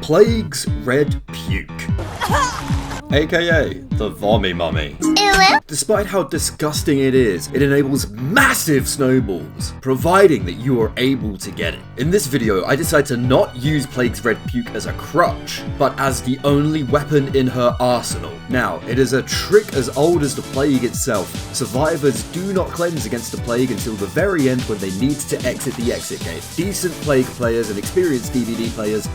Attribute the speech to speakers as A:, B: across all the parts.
A: Plague's Red Puke, aka the Vommy Mummy. Despite how disgusting it is, it enables massive snowballs, providing that you are able to get it. In this video, I decided to not use Plague's Red Puke as a crutch, but as the only weapon in her arsenal. Now, it is a trick as old as the Plague itself. Survivors do not cleanse against the Plague until the very end when they need to exit the exit gate. Decent Plague players and experienced DVD players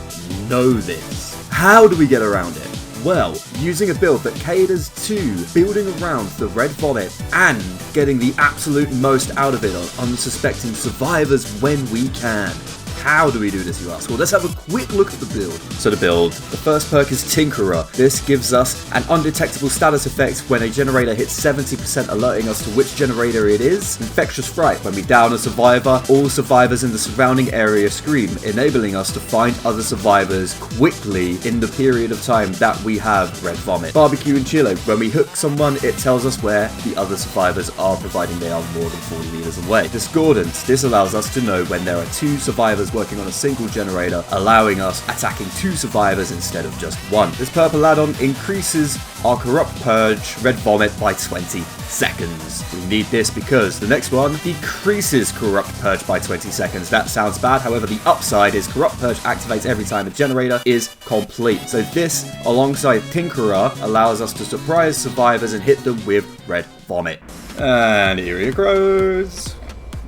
A: know this. How do we get around it? Well, using a build that caters to building around the red vomit and getting the absolute most out of it on unsuspecting survivors when we can. How do we do this, you ask? Well, let's have a quick look at the build. So the first perk is Tinkerer. This gives us an undetectable status effect when a generator hits 70%, alerting us to which generator it is. Infectious Fright. When we down a survivor, all survivors in the surrounding area scream, enabling us to find other survivors quickly in the period of time that we have red vomit. Barbecue and Chiller. When we hook someone, it tells us where the other survivors are, providing they are more than 40 meters away. Discordance. This allows us to know when there are two survivors working on a single generator, allowing us attacking two survivors instead of just one. This purple add-on increases our Corrupt Purge red vomit by 20 seconds. We need this because the next one decreases Corrupt Purge by 20 seconds. That sounds bad, however the upside is Corrupt Purge activates every time a generator is complete. So this, alongside Tinkerer, allows us to surprise survivors and hit them with red vomit. And here it grows.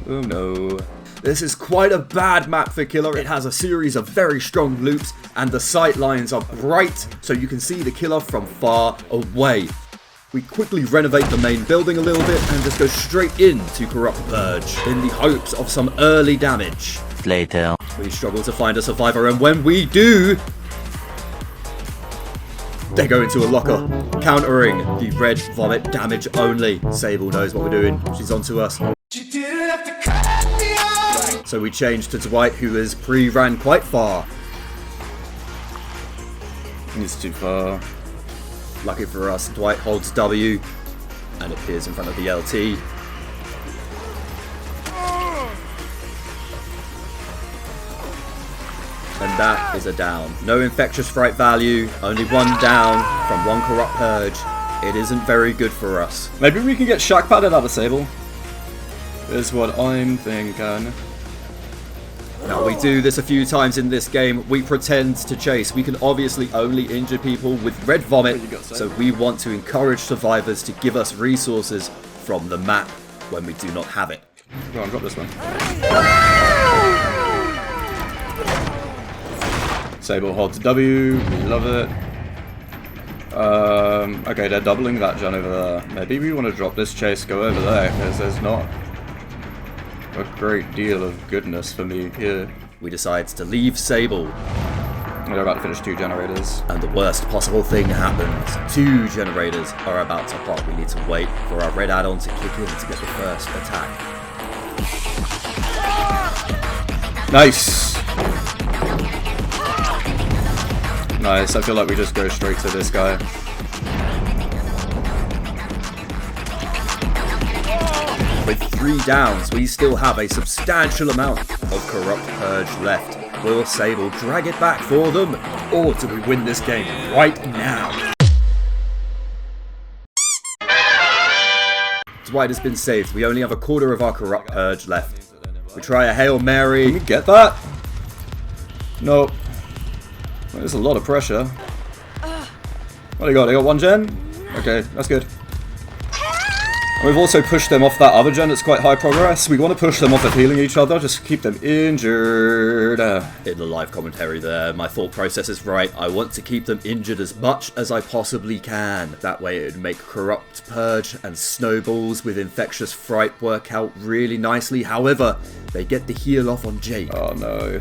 A: Oh no. This is quite a bad map for Killer. It has a series of very strong loops and the sight lines are bright so you can see the killer from far away. We quickly renovate the main building a little bit and just go straight into Corrupt Purge in the hopes of some early damage.
B: Later.
A: We struggle to find a survivor and when we do, they go into a locker, countering the red vomit damage only. Sable knows what we're doing. She's onto us. So we change to Dwight, who has pre-ran quite far. He's too far. Lucky for us, Dwight holds W and appears in front of the LT. And that is a down. No Infectious Fright value, only one down from one Corrupt Purge. It isn't very good for us. Maybe we can get shock padded out of Sable. Is what I'm thinking. Now, we do this a few times in this game. We pretend to chase. We can obviously only injure people with red vomit, so we want to encourage survivors to give us resources from the map when we do not have it. Go on, drop this one. Sable holds W. We love it. Okay, they're doubling that gen over there. Maybe we want to drop this chase, go over there, because there's not a great deal of goodness for me here. We decide to leave Sable. They're about to finish two generators. And the worst possible thing happens. Two generators are about to pop. We need to wait for our red add-on to kick in to get the first attack. Nice! Nice, I feel like we just go straight to this guy. With 3 downs, we still have a substantial amount of Corrupt Purge left. Will Sable drag it back for them, or do we win this game right now? Dwight has been saved. We only have a quarter of our Corrupt Purge left. We try a Hail Mary. Can we get that? Nope. Well, there's a lot of pressure. What do they got? They got one gen? Okay, that's good. We've also pushed them off that other gen that's quite high progress. We want to push them off of healing each other, just keep them injured. In the live commentary there, my thought process is right. I want to keep them injured as much as I possibly can. That way it would make Corrupt Purge and Snowballs with Infectious Fright work out really nicely. However, they get the heal off on Jake. Oh no.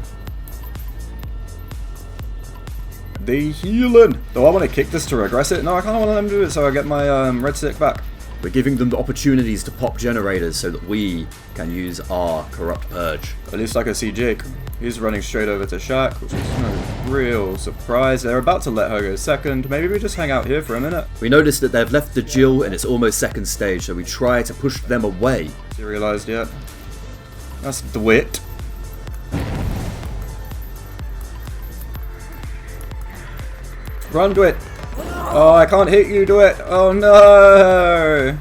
A: They healing. Do I want to kick this to regress it? No, I kind of want them to do it so I get my red stick back. We're giving them the opportunities to pop generators so that we can use our Corrupt Purge. At least I can see Jake. He's running straight over to Shaq, which is no real surprise. They're about to let her go second. Maybe we just hang out here for a minute. We notice that they've left the Jill and it's almost second stage, so we try to push them away. Has he realised yet? That's the wit.
B: Run, do it. Oh, I can't hit you, do it. Oh no.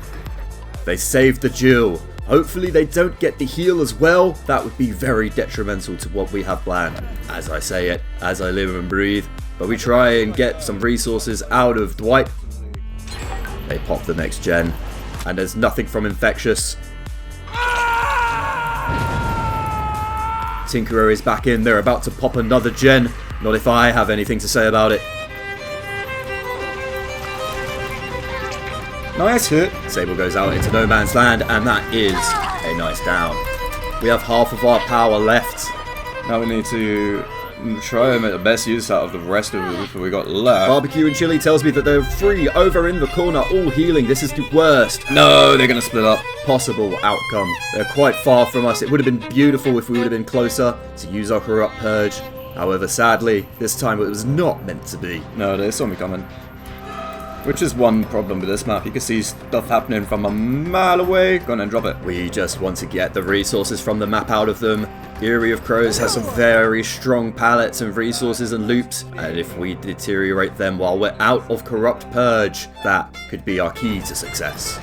A: They saved the Jill. Hopefully they don't get the heal as well. That would be very detrimental to what we have planned. As I say it, as I live and breathe. But we try and get some resources out of Dwight. They pop the next gen. And there's nothing from Infectious. Tinkerer is back in. They're about to pop another gen. Not if I have anything to say about it.
B: Nice hit.
A: Sable goes out into no man's land, and that is a nice down. We have half of our power left.
B: Now we need to try and make the best use out of the rest of it we got left.
A: Barbecue and Chili tells me that they're free over in the corner, all healing. This is the worst.
B: No, they're going to split up.
A: Possible outcome. They're quite far from us. It would have been beautiful if we would have been closer to use our Corrupt Purge. However, sadly, this time it was not meant to be.
B: No, they saw me coming. Which is one problem with this map. You can see stuff happening from a mile away. Go on and drop it.
A: We just want to get the resources from the map out of them. Eerie of Crows has some very strong pallets and resources and loops. And if we deteriorate them while we're out of Corrupt Purge, that could be our key to success.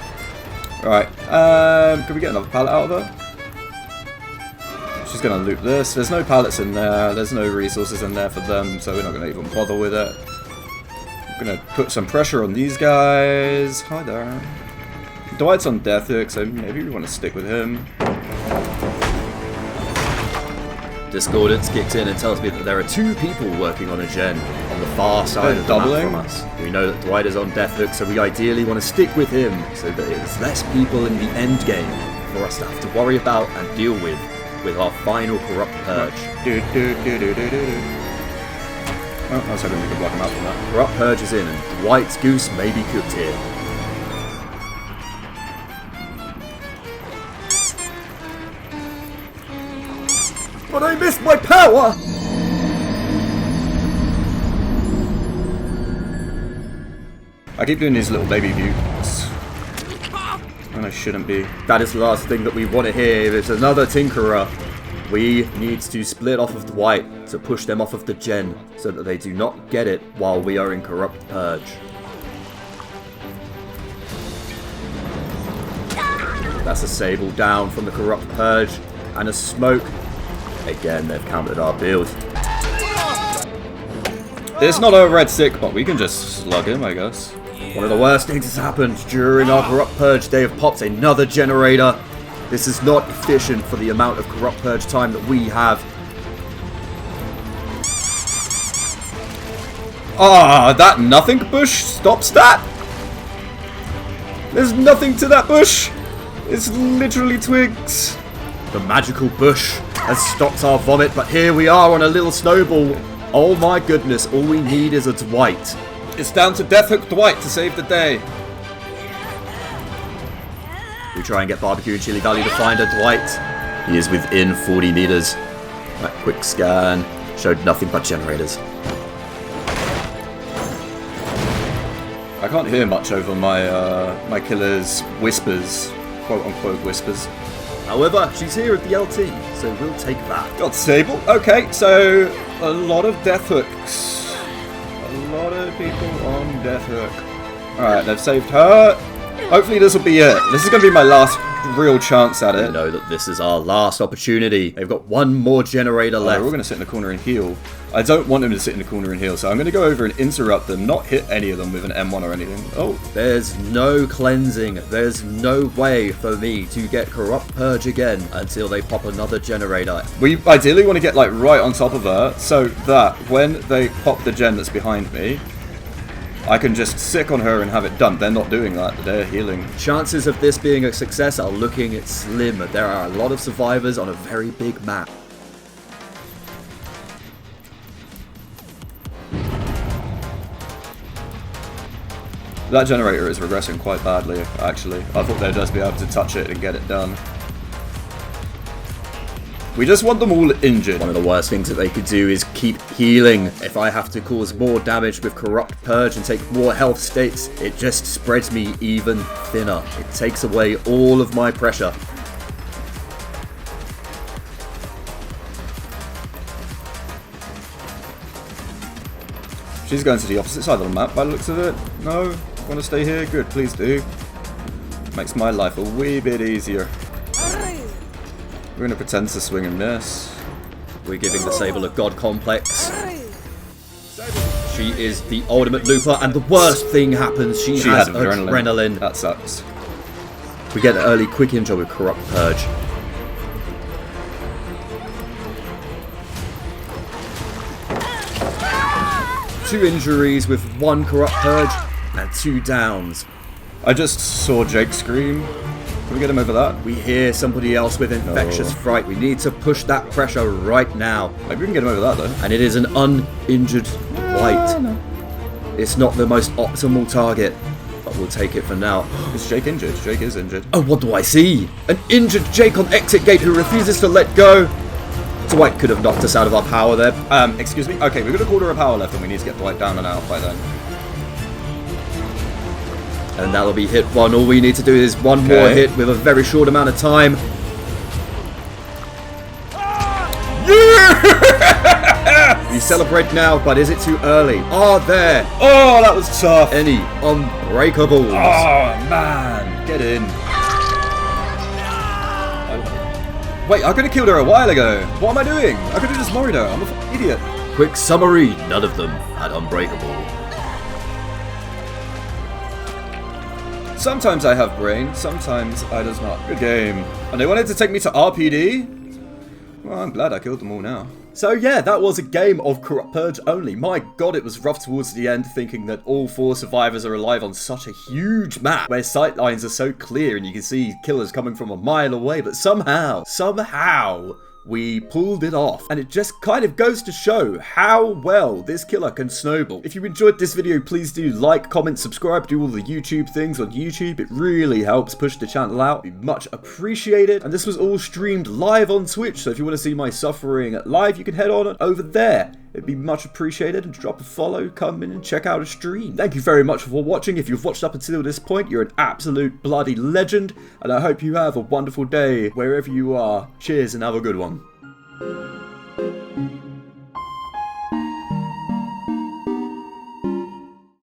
B: Alright, can we get another pallet out of her? She's going to loop this. There's no pallets in there. There's no resources in there for them, so we're not going to even bother with it. I'm going to put some pressure on these guys. Hi there. Dwight's on death hook, so maybe we want to stick with him.
A: Discordance kicks in and tells me that there are 2 people working on a gen on the far side of the map from us. We know that Dwight is on death hook, so we ideally want to stick with him so that there's less people in the end game for us to have to worry about and deal with our final Corrupt Purge.
B: Oh, I was hoping we could block him out from that.
A: Corrupt Purge is in, and Dwight's goose may be cooked here. But I missed my power!
B: I keep doing these little baby views. And I shouldn't be.
A: That is the last thing that we want to hear. There's another Tinkerer. We need to split off of Dwight to push them off of the gen so that they do not get it while we are in Corrupt Purge. That's a Sable down from the Corrupt Purge and a Smoke. Again, they've countered our build.
B: It's not a red sick, but we can just slug him, I guess.
A: One of the worst things has happened during our Corrupt Purge. They have popped another generator. This is not efficient for the amount of Corrupt Purge time that we have.
B: Ah, that nothing bush stops that? There's nothing to that bush. It's literally twigs.
A: The magical bush has stopped our vomit, but here we are on a little snowball. Oh my goodness, all we need is a Dwight.
B: It's down to Death Hook Dwight to save the day.
A: We try and get Barbecue and Chili Valley to find a Dwight. He is within 40 meters. That quick scan showed nothing but generators.
B: I can't hear much over my my killer's whispers, quote unquote whispers.
A: However, she's here at the LT, so we'll take that.
B: Got Sable. Okay, so a lot of Death Hooks. A lot of people on Death Hook. Alright, they've saved her. Hopefully this will be it. This is going to be my last real chance at it.
A: We know that this is our last opportunity. They've got one more generator left.
B: We're all going to sit in the corner and heal. I don't want them to sit in the corner and heal, so I'm going to go over and interrupt them, not hit any of them with an M1 or anything. Oh,
A: there's no cleansing. There's no way for me to get Corrupt Purge again until they pop another generator.
B: We ideally want to get like right on top of her so that when they pop the gen that's behind me, I can just sick on her and have it done. They're not doing that. They're healing.
A: Chances of this being a success are looking slim. There are a lot of survivors on a very big map.
B: That generator is regressing quite badly, actually. I thought they'd just be able to touch it and get it done. We just want them all injured.
A: One of the worst things that they could do is keep healing. If I have to cause more damage with Corrupt Purge and take more health states, it just spreads me even thinner. It takes away all of my pressure.
B: She's going to the opposite side of the map by the looks of it. No? Want to stay here? Good, please do. Makes my life a wee bit easier. We're going to pretend to swing and miss.
A: We're giving the Sable a god complex. She is the ultimate looper, and the worst thing happens. She has adrenaline.
B: That sucks.
A: We get an early quick injury with Corrupt Purge. Two injuries with one Corrupt Purge and 2 downs.
B: I just saw Jake scream. Can we get him over that?
A: We hear somebody else with Infectious Fright. We need to push that pressure right now.
B: Maybe we can get him over that though.
A: And it is an uninjured Dwight.
B: No.
A: It's not the most optimal target, but we'll take it for now.
B: Is Jake injured? Jake is injured.
A: Oh, what do I see? An injured Jake on exit gate who refuses to let go. Dwight could have knocked us out of our power there.
B: Excuse me? Okay, we're going to quarter a power left and we need to get Dwight down and out by then.
A: And that'll be hit 1. All we need to do is one more hit with a very short amount of time. Yeah! We celebrate now, but is it too early? Are there
B: Oh, that was tough.
A: any unbreakables?
B: Oh, man. Get in. Wait, I could have killed her a while ago. What am I doing? I could have just moried her. I'm a fucking idiot.
A: Quick summary, none of them had unbreakable.
B: Sometimes I have brain, sometimes I does not. Good game. And they wanted to take me to RPD? Well, I'm glad I killed them all now.
A: So yeah, that was a game of Corrupt Purge only. My god, it was rough towards the end thinking that all 4 survivors are alive on such a huge map where sight lines are so clear and you can see killers coming from a mile away, but somehow, we pulled it off. And it just kind of goes to show how well this killer can snowball. If you enjoyed this video, please do like, comment, subscribe, do all the YouTube things on YouTube. It really helps push the channel out. It'd be much appreciated. And this was all streamed live on Twitch, so if you want to see my suffering live, you can head on over there. It'd be much appreciated, and drop a follow, come in and check out a stream. Thank you very much for watching. If you've watched up until this point, you're an absolute bloody legend, and I hope you have a wonderful day wherever you are. Cheers and have a good one.